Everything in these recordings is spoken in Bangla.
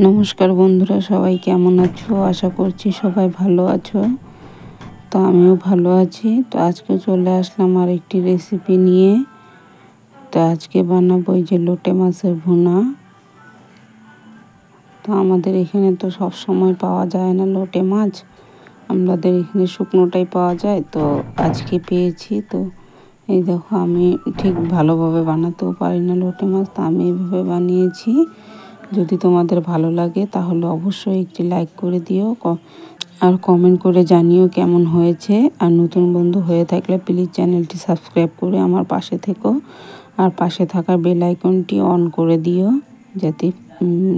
নমস্কার বন্ধুরা, সবাই কেমন আছো? আশা করছি সবাই ভালো আছো। তো আমিও ভালো আছি। তো আজকে চলে আসলাম আরেকটি রেসিপি নিয়ে। তো আজকে বানাবো এই যে লোটে মাছের ভুনা। তো আমাদের এখানে তো সব সময় পাওয়া যায় না লোটে মাছ, আমাদের এখানে শুকনোটাই পাওয়া যায়। তো আজকে পেয়েছি। তো এই দেখো, আমি ঠিক ভালোভাবে বানাতেও পারি না লোটে মাছ, তো আমি এইভাবে বানিয়েছি। যদি তোমাদের ভালো লাগে তাহলে অবশ্যই একটি লাইক করে দিও আর কমেন্ট করে জানিও কেমন হয়েছে। আর নতুন বন্ধু হয়ে থাকলে প্লিজ চ্যানেলটি সাবস্ক্রাইব করে আমার পাশে থেকো, আর পাশে থাকা বেল আইকনটি অন করে দিও, যাতে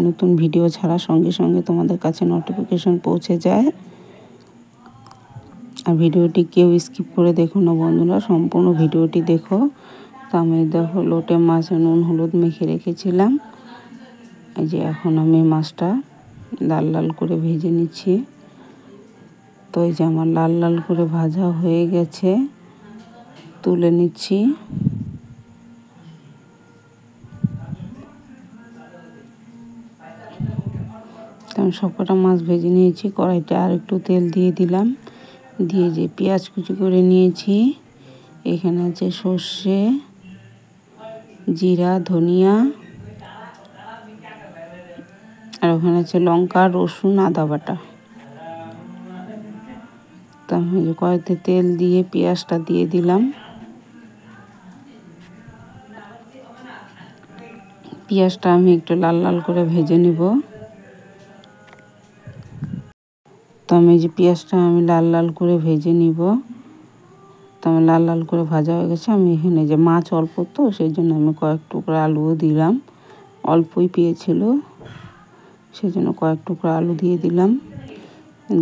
নতুন ভিডিও ছাড়ার সঙ্গে সঙ্গে তোমাদের কাছে নোটিফিকেশন পৌঁছে যায়। আর ভিডিওটি কেউ স্কিপ করে দেখো না বন্ধুরা, সম্পূর্ণ ভিডিওটি দেখো। তো আমি দেখো লোটে মাছ নুন হলুদ মেখে রেখেছিলাম। এই যে এখন আমি মাছটা লাল লাল করে ভেজে নিচ্ছি। তো এই যে আমার লাল লাল করে ভাজা হয়ে গেছে, তুলে নিচ্ছি। তো আমি সবকটা মাছ ভেজে নিয়েছি। কড়াইতে আর একটু তেল দিয়ে দিলাম, দিয়ে যে পেঁয়াজ কুচি করে নিয়েছি। এখানে আছে সর্ষে, জিরা, ধনিয়া, আর ওখানে আছে লঙ্কা, রসুন, আদা বাটা। তো আমি কড়াইতে তেল দিয়ে পেঁয়াজটা দিয়ে দিলাম। পেঁয়াজটা আমি একটু লাল লাল করে ভেজে নিব। তো আমি যে পেঁয়াজটা আমি লাল লাল করে ভেজে নিব। তো আমি লাল লাল করে ভাজা হয়ে গেছে। আমি এখানে যে মাছ অল্প, তো সেই জন্য আমি কয়েক টুকরা আলুও দিলাম। অল্পই পেয়েছিল, সেই জন্য কয়েক টুকরা আলু দিয়ে দিলাম।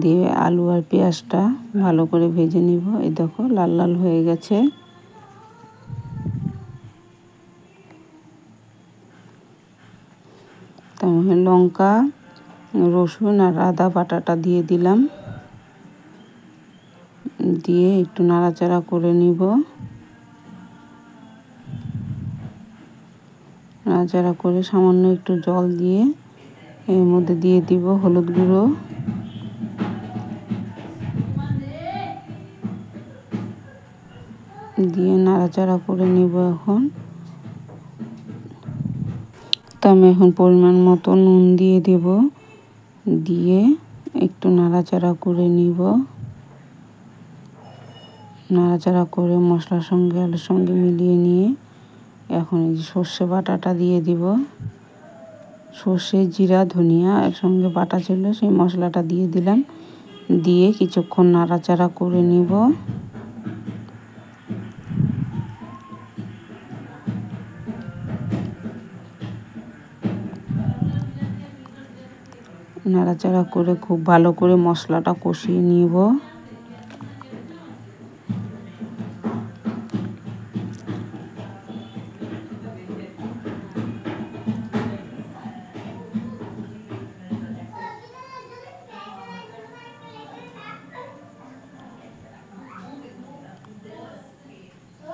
দিয়ে আলু আর পেঁয়াজটা ভালো করে ভেজে নিব। এই দেখো লাল লাল হয়ে গেছে। তো আমি লঙ্কা, রসুন আর আদা বাটাটা দিয়ে দিলাম, দিয়ে একটু নাড়াচাড়া করে নিব। নাড়াচাড়া করে সামান্য একটু জল দিয়ে এর মধ্যে দিয়ে দিব হলুদ গুঁড়ো, দিয়ে নাড়াচাড়া করে নিব এখন। তো আমি এখন পরিমাণ মতো নুন দিয়ে দেব, দিয়ে একটু নাড়াচাড়া করে নিব। নাড়াচাড়া করে মশলার সঙ্গে আলুর সঙ্গে মিলিয়ে নিয়ে এখন এই সর্ষে বাটাটা দিয়ে দিব। সর্ষে, জিরা, ধনিয়া একসঙ্গে বাটা ছিল, সেই মশলাটা দিয়ে দিলাম। দিয়ে কিছুক্ষণ নাড়াচাড়া করে নিব। নাড়াচাড়া করে খুব ভালো করে মশলাটা কষিয়ে নিব।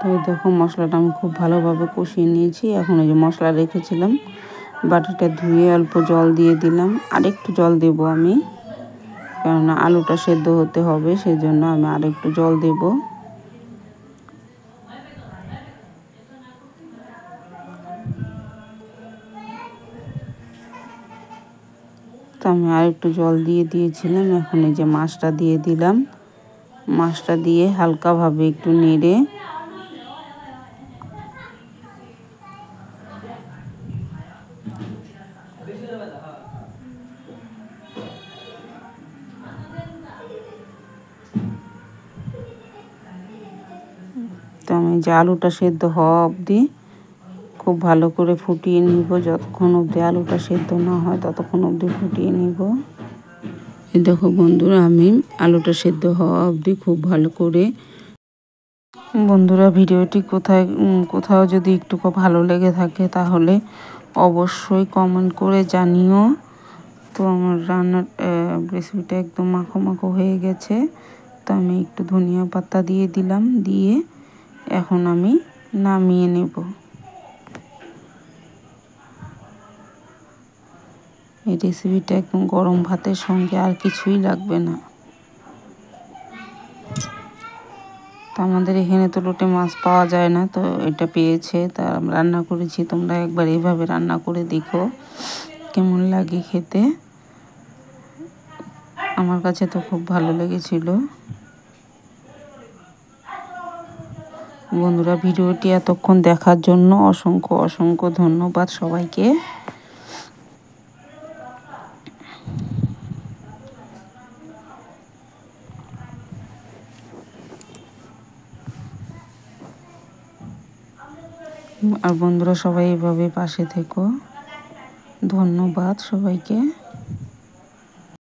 তো দেখো মশলাটা আমি খুব ভালোভাবে কষিয়ে নিয়েছি। এখন এই যে মশলা রেখেছিলাম, বাটিটা ধুয়ে অল্প জল দিয়ে দিলাম। আরেকটু জল দেব আমি, কেননা আলুটা সেদ্ধ হতে হবে, সেজন্য আমি আরেকটু জল দেব। তো আমি আরেকটু জল দিয়ে দিয়েছিলাম। এখন এই যে মাছটা দিয়ে দিলাম। মাছটা দিয়ে হালকাভাবে একটু নেড়ে তো আমি যে আলুটা সেদ্ধ হওয়া অবধি খুব ভালো করে ফুটিয়ে নিব। যতক্ষণ অবধি আলুটা সেদ্ধ না হয় ততক্ষণ অবধি ফুটিয়ে নিব। এই দেখো বন্ধুরা, আমি আলুটা সেদ্ধ হওয়া অবধি খুব ভালো করে। বন্ধুরা, ভিডিওটি কোথাও যদি একটু ভালো লেগে থাকে তাহলে অবশ্যই কমেন্ট করে জানিও। তো আমার রান্নার রেসিপিটা একদম মাখো মাখো হয়ে গেছে। তো আমি একটু ধনিয়া পাতা দিয়ে দিলাম, দিয়ে এখন আমি নামিয়ে নেব। এই রেসিপিটা একদম গরম ভাতের সঙ্গে, আর কিছুই লাগবে না। তো আমাদের এখানে তো লোটে মাছ পাওয়া যায় না, তো এটা পেয়েছে, তা আমরা রান্না করেছি। তোমরা একবার এইভাবে রান্না করে দেখো কেমন লাগে খেতে। আমার কাছে তো খুব ভালো লেগেছিল। বন্ধুরা, ভিডিওটি এতক্ষণ দেখার জন্য অসংখ্য অসংখ্য ধন্যবাদ সবাইকে। আর বন্ধুরা, সবাই এভাবে পাশে থেকো। ধন্যবাদ সবাইকে।